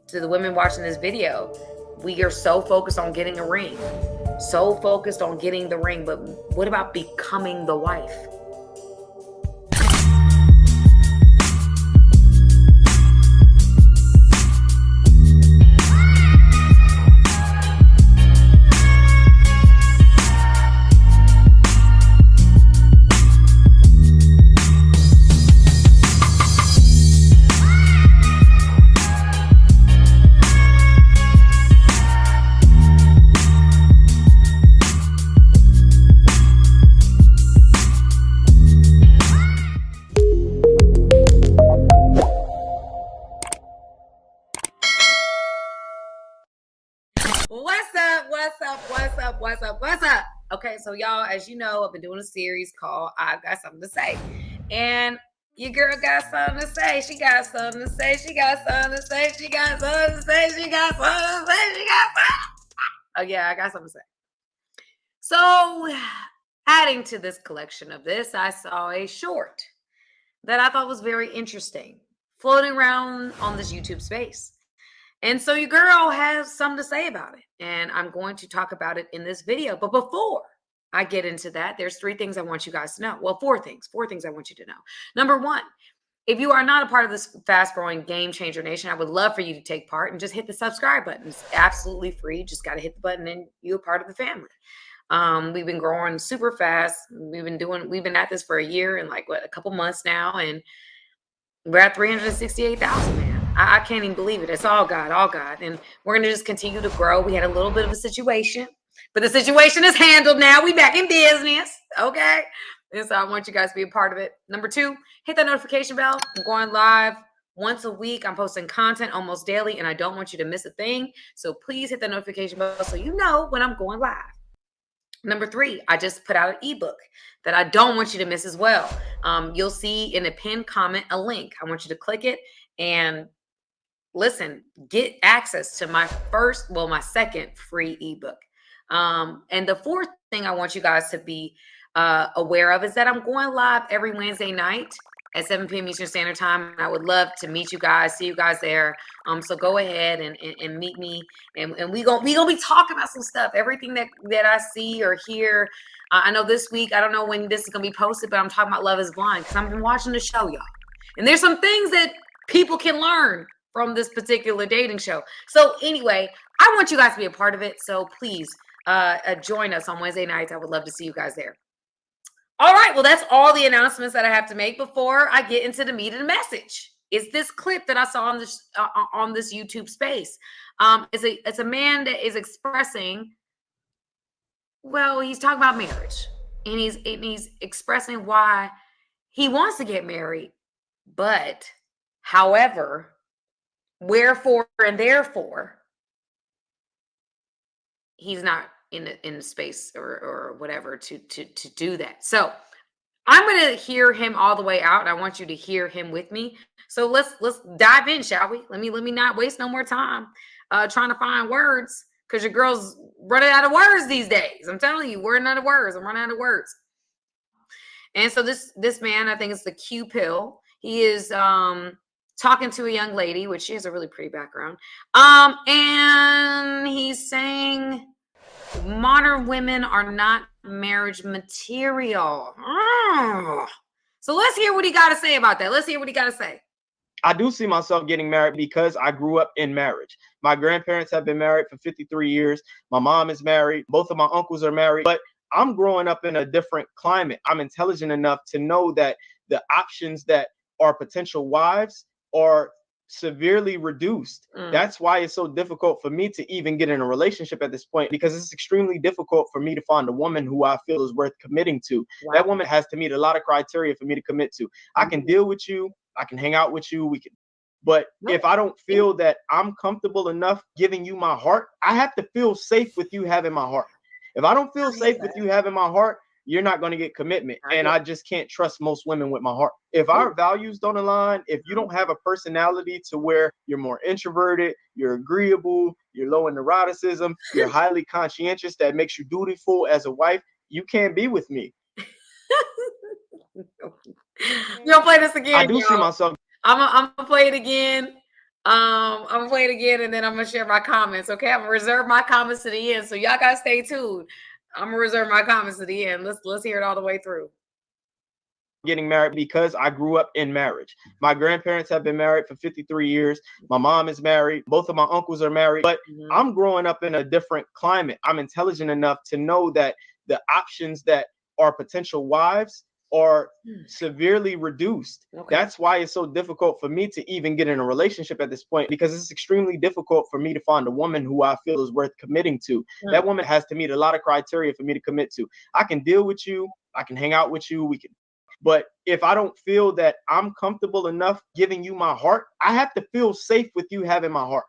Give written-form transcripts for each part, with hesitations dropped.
to the women watching this video, we are so focused on getting a ring, so focused on getting the ring, but what about becoming the wife? What's up? Okay, so y'all, as you know, I've been doing a series called I've Got Something to Say. And your girl got something to say. She got something to say. She got something to say. She got something to say. She got something to say. She got something. Oh, yeah, I got something to say. So, adding to this collection of this, I saw a short that I thought was very interesting floating around on this YouTube space. And so your girl has something to say about it. And I'm going to talk about it in this video. But before I get into that, there's 3 things I want you guys to know. Well, 4 things. 4 things I want you to know. Number 1, if you are not a part of this fast-growing Game Changer Nation, I would love for you to take part and just hit the subscribe button. It's absolutely free. Just got to hit the button and you're a part of the family. We've been growing super fast. We've been at this for a year and a couple months now. And we're at 368,000, man. I can't even believe it. It's all God. And we're going to just continue to grow. We had a little bit of a situation, but the situation is handled now. We back in business. Okay. And so I want you guys to be a part of it. Number 2, hit that notification bell. I'm going live once a week. I'm posting content almost daily, and I don't want you to miss a thing. So please hit that notification bell so you know when I'm going live. Number 3, I just put out an ebook that I don't want you to miss as well. You'll see in a pinned comment a link. I want you to click it and listen, get access to my second free ebook. And the 4th thing I want you guys to be aware of is that I'm going live every Wednesday night at 7 p.m. Eastern Standard Time. I would love to meet you guys, see you guys there. So go ahead and meet me, and we gonna be talking about some stuff, everything that I see or hear. I know this week, I don't know when this is gonna be posted, but I'm talking about Love is Blind because I've been watching the show, y'all. And there's some things that people can learn from this particular dating show. So anyway, I want you guys to be a part of it. So please join us on Wednesday nights. I would love to see you guys there. All right, well, that's all the announcements that I have to make before I get into the meat of the message. It's this clip that I saw on this YouTube space. It's a man that is expressing, well, he's talking about marriage, and he's expressing why he wants to get married, but however, wherefore and therefore, he's not in the space or whatever to do that. So I'm going to hear him all the way out, and I want you to hear him with me. So let's dive in, shall we? Let me not waste no more time trying to find words, because your girl's running out of words these days. I'm telling you, we're running out of words. I'm running out of words. And so this man, I think it's the Q pill. He is talking to a young lady, which she has a really pretty background. And he's saying modern women are not marriage material. So let's hear what he got to say about that. Let's hear what he got to say. I do see myself getting married because I grew up in marriage. My grandparents have been married for 53 years. My mom is married. Both of my uncles are married. But I'm growing up in a different climate. I'm intelligent enough to know that the options that are potential wives are severely reduced. That's why it's so difficult for me to even get in a relationship at this point, because it's extremely difficult for me to find a woman who I feel is worth committing to. Wow. That woman has to meet a lot of criteria for me to commit to. I can deal with you. I can hang out with you. But if I don't feel that I'm comfortable enough giving you my heart, I have to feel safe with you having my heart. If I don't feel safe with you having my heart, you're not going to get commitment. And I just can't trust most women with my heart. If our values don't align, if you don't have a personality to where you're more introverted, you're agreeable, you're low in neuroticism, you're highly conscientious, that makes you dutiful as a wife, you can't be with me. You'll play this again. I do see myself. I'm gonna play it again. I'm gonna play it again and then I'm gonna share my comments. Okay, I'm gonna reserve my comments to the end, so y'all gotta stay tuned. I'm gonna reserve my comments to the end. Let's hear it all the way through. Getting married because I grew up in marriage. My grandparents have been married for 53 years. My mom is married. Both of my uncles are married. But I'm growing up in a different climate. I'm intelligent enough to know that the options that are potential wives are severely reduced. Okay. That's why it's so difficult for me to even get in a relationship at this point, because it's extremely difficult for me to find a woman who I feel is worth committing to. That woman has to meet a lot of criteria for me to commit to. I can deal with you. I can hang out with you. We can. But if I don't feel that I'm comfortable enough giving you my heart, I have to feel safe with you having my heart.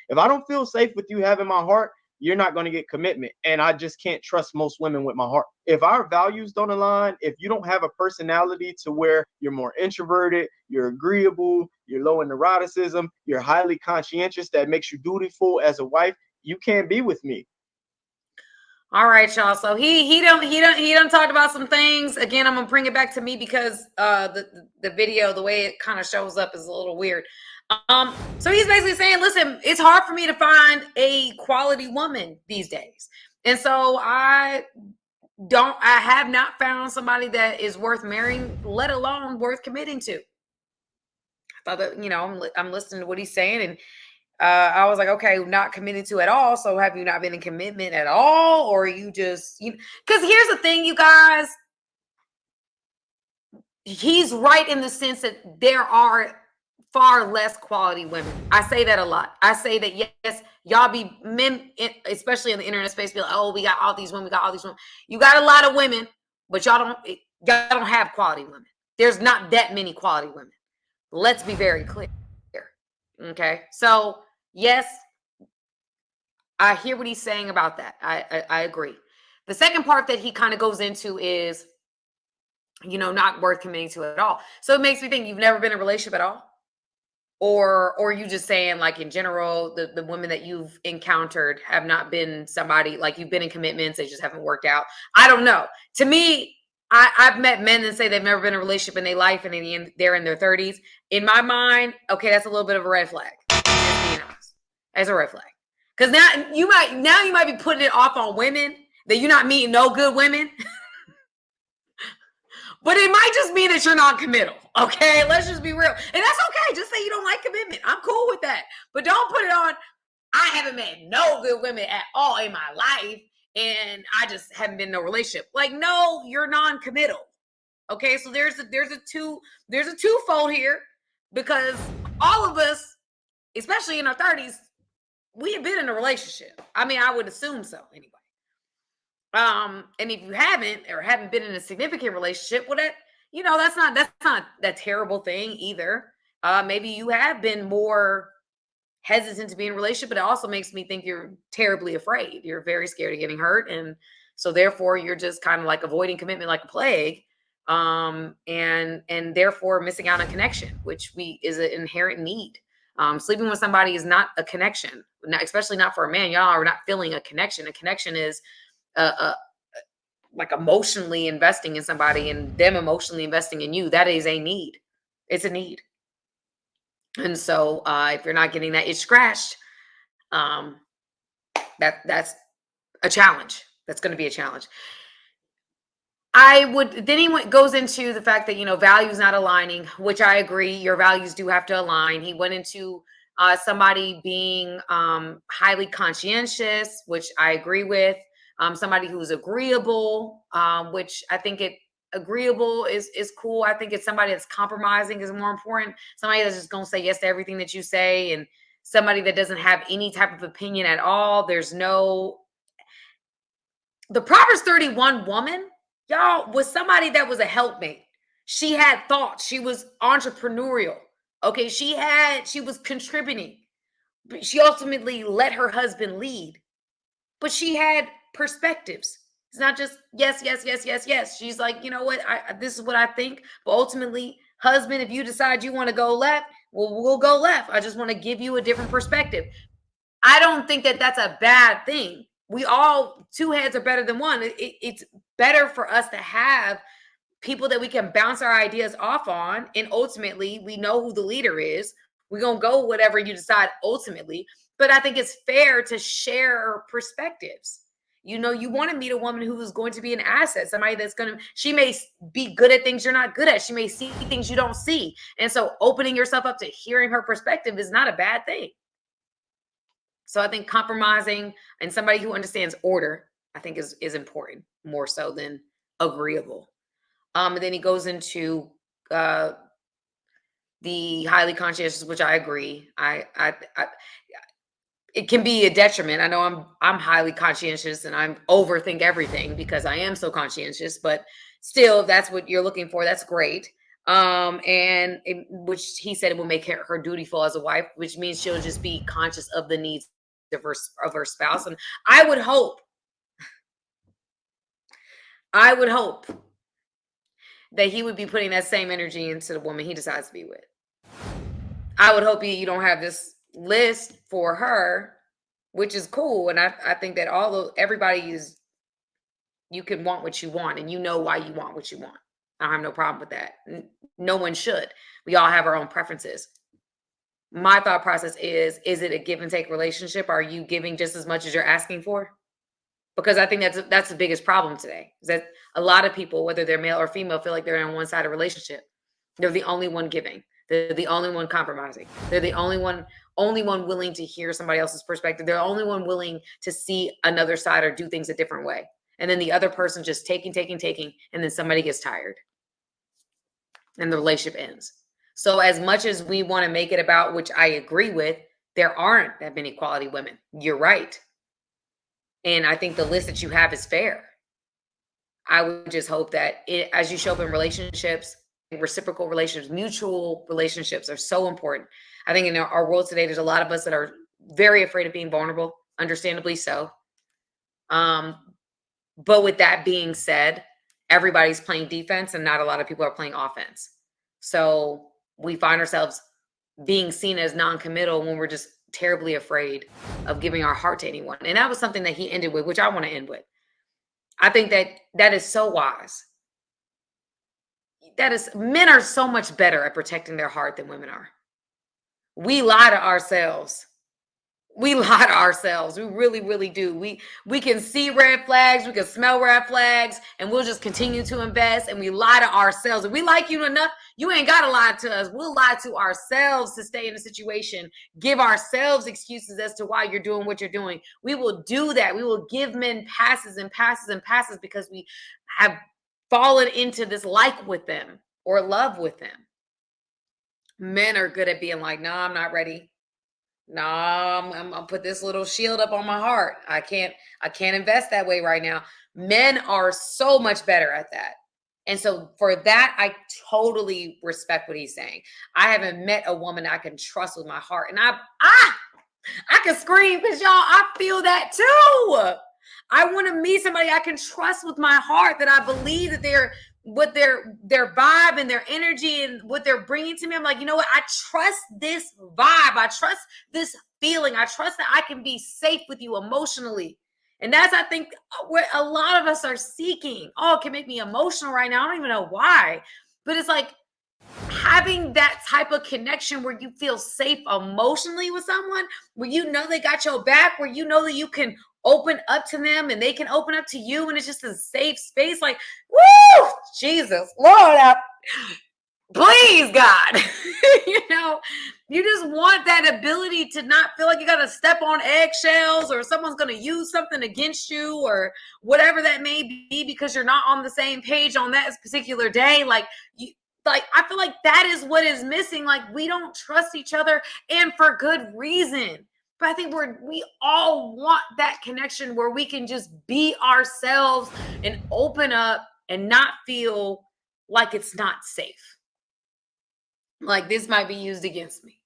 If I don't feel safe with you having my heart, you're not going to get commitment. And I just can't trust most women with my heart. If our values don't align, if you don't have a personality to where you're more introverted, you're agreeable, you're low in neuroticism, you're highly conscientious, that makes you dutiful as a wife, you can't be with me. All right, y'all. So he done talked about some things. Again, I'm gonna bring it back to me because the video, the way it kind of shows up, is a little weird. So he's basically saying, listen, it's hard for me to find a quality woman these days, and so I have not found somebody that is worth marrying, let alone worth committing to. I thought that I'm listening to what he's saying, and I was like, okay, not committed to at all. So have you not been in commitment at all? Or you just, because here's the thing, you guys, he's right in the sense that there are far less quality women. I say that a lot. I say that, yes, y'all be men, especially in the internet space, be like, oh, we got all these women, we got all these women. You got a lot of women, but y'all don't have quality women. There's not that many quality women. Let's be very clear. Okay. So, yes, I hear what he's saying about that. I agree. The second part that he kind of goes into is, not worth committing to at all. So it makes me think, you've never been in a relationship at all? Or you just saying, like, in general, the women that you've encountered have not been somebody, like, you've been in commitments, they just haven't worked out. I don't know. To me, I've met men that say they've never been in a relationship in their life and they're in their 30s. In my mind, okay, that's a little bit of a red flag. Just being honest. That's a red flag. Because now you might be putting it off on women that you're not meeting no good women. But it might just mean that you're not committal. Okay, let's just be real. And that's okay. Just say you don't like commitment. I'm cool with that. But don't put it on, I haven't met no good women at all in my life, and I just haven't been in a relationship. Like, no, you're non-committal. Okay, so there's a twofold here, because all of us, especially in our 30s, we have been in a relationship. I mean, I would assume so anyway. And if you haven't been in a significant relationship, well, that's not that terrible thing either. Maybe you have been more hesitant to be in a relationship, but it also makes me think you're terribly afraid. You're very scared of getting hurt, and so therefore you're just kind of like avoiding commitment like a plague. And therefore missing out on connection, which is an inherent need. Sleeping with somebody is not a connection, especially not for a man. Y'all are not feeling a connection. A connection is like emotionally investing in somebody and them emotionally investing in you. That is a need. It's a need. And so if you're not getting that itch scratched, that's a challenge. That's going to be a challenge. Then he goes into the fact that, values not aligning, which I agree. Your values do have to align. He went into somebody being highly conscientious, which I agree with. Somebody who's agreeable, which I think agreeable is cool. I think it's somebody that's compromising is more important. Somebody that's just going to say yes to everything that you say, and somebody that doesn't have any type of opinion at all. The Proverbs 31 woman, y'all, was somebody that was a helpmate. She had thoughts. She was entrepreneurial. Okay. She was contributing. But she ultimately let her husband lead. But she had perspectives. It's not just yes, yes, yes, yes, yes. She's like, you know what? This is what I think. But ultimately, husband, if you decide you want to go left, well, we'll go left. I just want to give you a different perspective. I don't think that that's a bad thing. Two heads are better than one. It's better for us to have people that we can bounce our ideas off on. And ultimately, we know who the leader is. We're going to go whatever you decide ultimately. But I think it's fair to share perspectives. You know, you want to meet a woman who is going to be an asset, somebody that's going to, she may be good at things you're not good at. She may see things you don't see. And so opening yourself up to hearing her perspective is not a bad thing. So I think compromising and somebody who understands order, I think is important more so than agreeable. And then he goes into the highly conscientious, which I agree. It can be a detriment. I know I'm highly conscientious and I'm overthink everything because I am so conscientious, but still, if that's what you're looking for, that's great. Which he said it will make her dutiful as a wife, which means she'll just be conscious of the needs of her spouse. And I would hope that he would be putting that same energy into the woman he decides to be with. I would hope you don't have this list for her, which is cool. And I think that everybody is, you can want what you want and you know why you want what you want. I don't have no problem with that. No one should. We all have our own preferences. My thought process is it a give and take relationship? Are you giving just as much as you're asking for? Because I think that's the biggest problem today, is that a lot of people, whether they're male or female, feel like they're in a one-sided relationship. They're the only one giving. They're the only one compromising. They're the only one willing to hear somebody else's perspective. They're the only one willing to see another side or do things a different way. And then the other person just taking, and then somebody gets tired. And the relationship ends. So as much as we want to make it about, which I agree with, there aren't that many quality women. You're right. And I think the list that you have is fair. I would just hope that as you show up in relationships, reciprocal relationships, mutual relationships are so important. I think in our world today, there's a lot of us that are very afraid of being vulnerable, understandably so. But with that being said, everybody's playing defense and not a lot of people are playing offense. So we find ourselves being seen as non-committal when we're just terribly afraid of giving our heart to anyone. And that was something that he ended with, which I want to end with. I think that is so wise. Men are so much better at protecting their heart than women are. We lie to ourselves. We lie to ourselves. We really, really do. We can see red flags. We can smell red flags, and we'll just continue to invest. And we lie to ourselves. If we like you enough, you ain't got to lie to us. We'll lie to ourselves to stay in a situation, give ourselves excuses as to why you're doing what you're doing. We will do that. We will give men passes and passes and passes because we have fallen into this like with them or love with them. Men are good at being like, no, I'm not ready. No, I'm gonna put this little shield up on my heart. I can't invest that way right now. Men are so much better at that. And so for that, I totally respect what he's saying. I haven't met a woman I can trust with my heart. And I can scream because y'all, I feel that too. I want to meet somebody I can trust with my heart, that I believe that what their vibe and their energy and what they're bringing to me. I'm like, you know what? I trust this vibe. I trust this feeling. I trust that I can be safe with you emotionally. And that's, I think, what a lot of us are seeking. Oh, it can make me emotional right now. I don't even know why. But it's like having that type of connection where you feel safe emotionally with someone, where you know they got your back, where you know that you can open up to them and they can open up to you, and it's just a safe space. Like, woo, Jesus, Lord, please, God. You just want that ability to not feel like you got to step on eggshells or someone's going to use something against you or whatever that may be because you're not on the same page on that particular day. Like, I feel like that is what is missing. Like, we don't trust each other, and for good reason. But I think we all want that connection where we can just be ourselves and open up and not feel like it's not safe. Like, this might be used against me.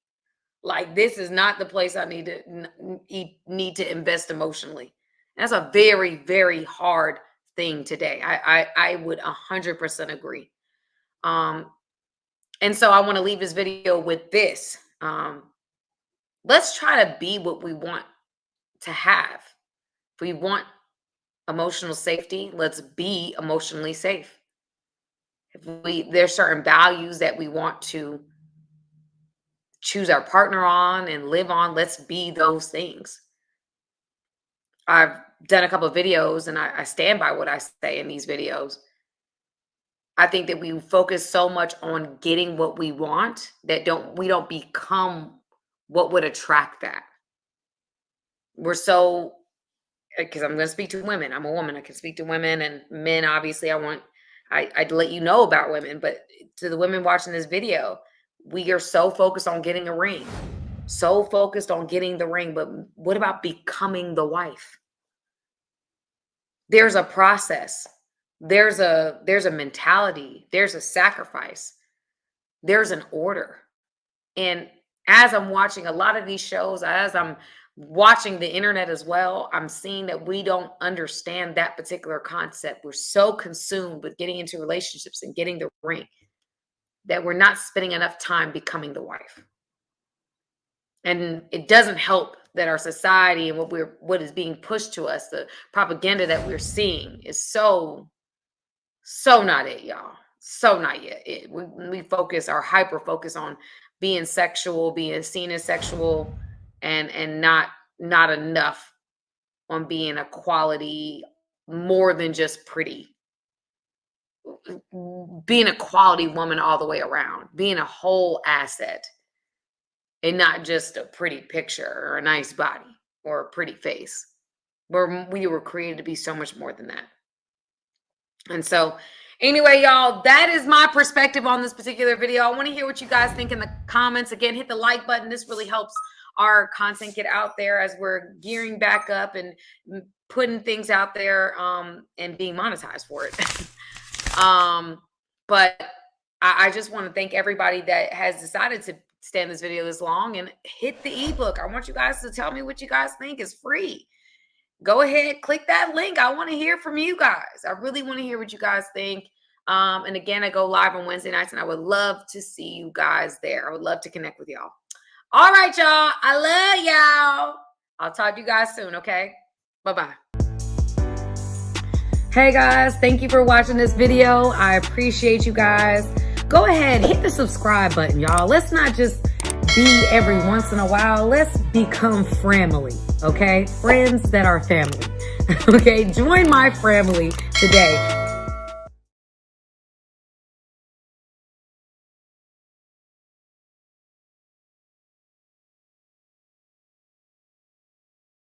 Like, this is not the place I need to invest emotionally. And that's a very, very hard thing today. I would 100% agree. And so I want to leave this video with this. Let's try to be what we want to have. If we want emotional safety, let's be emotionally safe. If there's certain values that we want to choose our partner on and live on, let's be those things. I've done a couple of videos and I stand by what I say in these videos. I think that we focus so much on getting what we want that we don't become what would attract that. We're so, because I'm going to speak to women. I'm a woman. I can speak to women and men. Obviously, I'd let you know about women, but to the women watching this video, we are so focused on getting a ring, so focused on getting the ring. But what about becoming the wife? There's a process. There's a mentality. There's a sacrifice. There's an order. And as I'm watching a lot of these shows, as I'm watching the internet as well, I'm seeing that we don't understand that particular concept. We're so consumed with getting into relationships and getting the ring that we're not spending enough time becoming the wife. And it doesn't help that our society and what is being pushed to us, the propaganda that we're seeing, is so not it, y'all. So not yet. We focus, our hyper focus on being sexual, being seen as sexual, and not enough on being a quality more than just pretty. Being a quality woman all the way around, being a whole asset, and not just a pretty picture or a nice body or a pretty face. We were created to be so much more than that. And so anyway, y'all, that is my perspective on this particular video. I want to hear what you guys think in the comments. Again, hit the like button. This really helps our content get out there as we're gearing back up and putting things out there and being monetized for it. But I just want to thank everybody that has decided to stay in this video this long and hit the ebook. I want you guys to tell me what you guys think. Is free. Go ahead, click that link. I want to hear from you guys. I really want to hear what you guys think. And again, I go live on Wednesday nights, and I would love to see you guys there. I would love to connect with y'all. All right, y'all. I love y'all. I'll talk to you guys soon, okay? Bye-bye. Hey, guys. Thank you for watching this video. I appreciate you guys. Go ahead, hit the subscribe button, y'all. Let's not just be every once in a while. Let's become family, okay? Friends that are family, okay? Join my family today.